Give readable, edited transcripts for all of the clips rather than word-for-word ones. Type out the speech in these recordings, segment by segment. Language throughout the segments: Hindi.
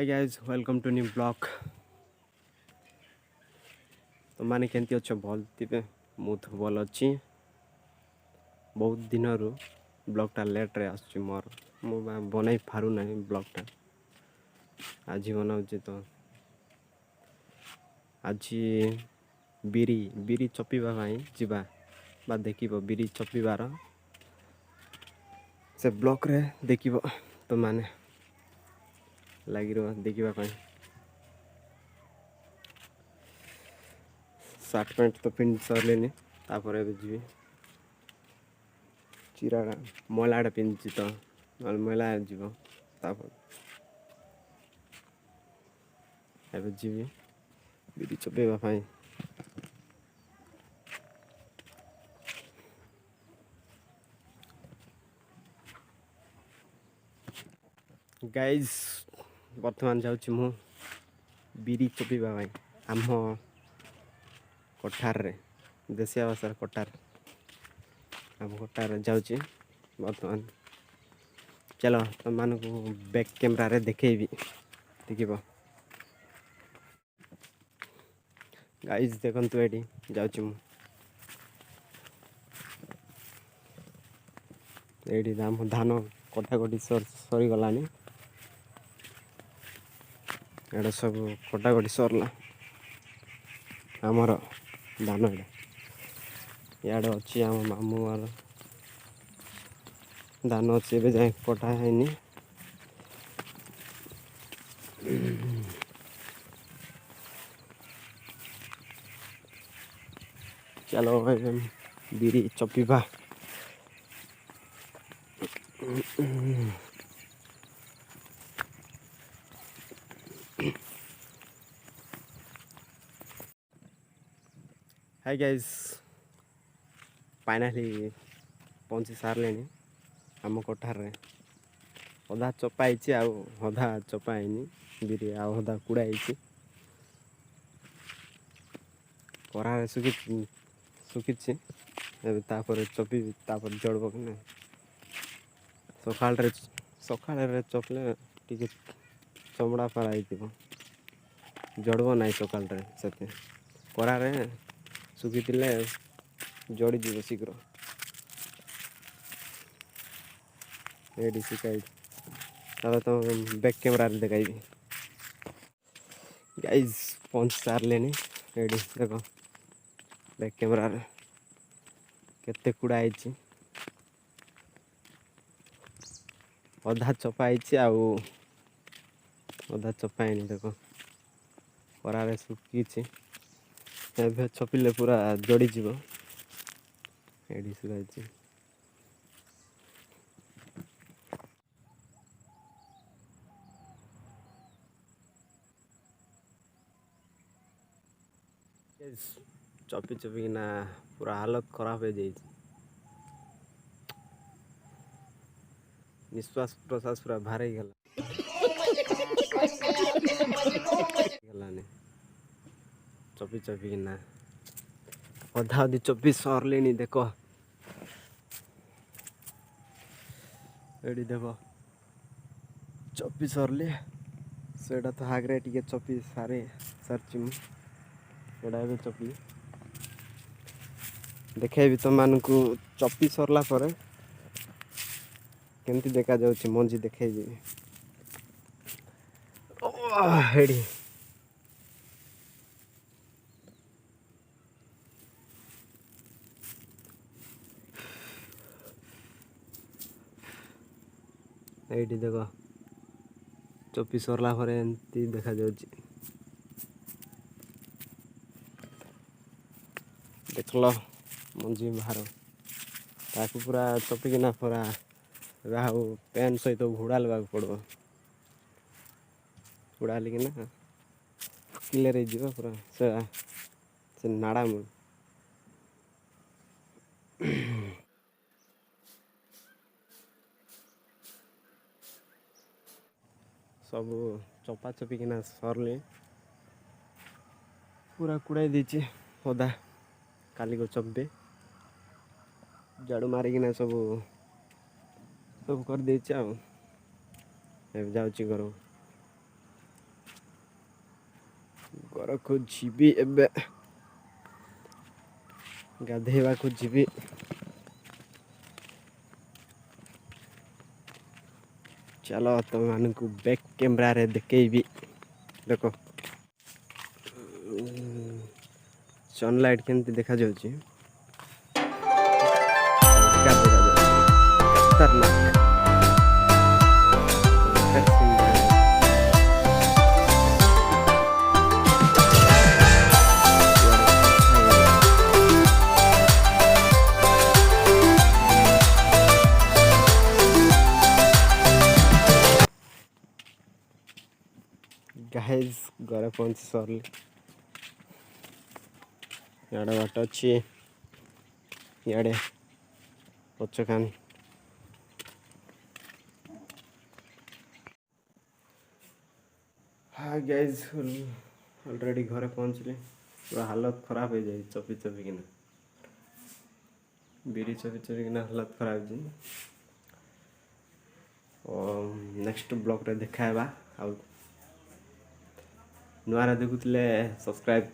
Hi guys welcome to new blog. तो माने केमती अच्छे भल थे मु तो भल अच्छी। बहुत दिन रु ब्लॉगटा लेट्रे आसुची मोर मु बनाई पारू ना ब्लॉगटा आज बनाऊे। तो आज बिरी बिरी चपीबा जीवा बा देख बिरी चपीबार से ब्लॉग रे देख तो माने लगी देखा सार्ट पैंट तो पिंध सरले तापर जी चिरा मैलाटा पिंधि तो ना मैला जीव तापर एवं जी बिरी चपेवाई गाइज बर्तमान जाऊँ मु बिरी चपेवा आम कोठार रे देसिया भाषार कोठार आम कोठार जाऊँ बर्तमान। चलो तुम मान को बैक कैमरा रे देखेबी देख गाइज देखु ये जाऊँ ये धान कटाकटी सरी गलानी एटा सब कटाकटी सरला आमर धान इे अच्छी आम मामू वार धान अच्छी ए जाए कटा है। चलो बिरी चपीबा। हाय गाइस फाइनाली पहुँची सारे आम कोठार रे अधा चपाई आधा चपाईनी बिरी आधा कुड़ाई करारे सुखी चपी जड़ब कि ना सकाल चपले टी चमड़ा पाराई जड़ब ना सकाल से करारे सुखी जड़ीज शीघ्र ये शिखाई तो बैक कैमरा देखाई गाइज पहुँच सारे ये देख बैक कैमरा केते कुड़ा अधा चपाई अधा चपाई देख करारे सुखी चपिले पूरा जड़ीज ये सुखाई चपी चपिकिना पूरा हालत खराब हो जाए निश्वास प्रश्वास पूरा भारी गला चपी चपिकिना अधा अधी चपी सरले देख ये देख चपी सरले सेटा तो आगे टे चपी सारी मुझे चपी देखेबी तुम मान को चपी सरला केमती देखा जाउछि मंजी देखेबी हेडी एटी देख चपी सरला एमती देखा जाउछि देख लो मंजी बाहर ताकू पूरा चपिकिना पूरा पेन सहित घोड़ा लगा पड़ो घोड़ा लिखना क्लियर हो पूरा से नाड़ा मुड़ सब चपा चपिकिना सरले पूरा कुड़ाई दीची अदा काली को चपे झाड़ू मारिकिना सब सब कर देछि जाऊँ घर ଘରକୁ ଯିବି ଏବେ ଗାଧେଇବାକୁ ଯିବି। ଚାଲ ତୁମମାନଙ୍କୁ ବ୍ୟାକ୍ କ୍ୟାମେରାରେ ଦେଖେଇବି। ଦେଖ ସନଲାଇଟ୍ କେମିତି ଦେଖାଯାଉଛି। ଖତରନାକ। ଗାଇଜ୍ ଘରେ ପହଞ୍ଚି ସରିଲି। ଇଆଡ଼େ ବାଟ ଅଛି, ଇଆଡ଼େ ପଛକାନି। ହଁ ଗାଇଜ୍ ଅଲରେଡ଼ି ଘରେ ପହଞ୍ଚିଲି। ପୁରା ହାଲତ ଖରାପ ହେଇଯାଇଛି ଚପି ଚପିକିନା। ବିରି ଚପି ଚପିକିନା ହାଲତ ଖରାପ ହେଇଛି। ନେକ୍ସଟ ବ୍ଲଗ୍ରେ ଦେଖା ହେବା। ଆଉ ନୂଆରେ ଦେଖୁଥିଲେ ସବସ୍କ୍ରାଇବ୍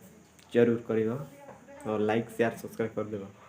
ଜରୁର କରିବ। ଲାଇକ୍ ସେୟାର ସବସ୍କ୍ରାଇବ୍ କରିଦେବ।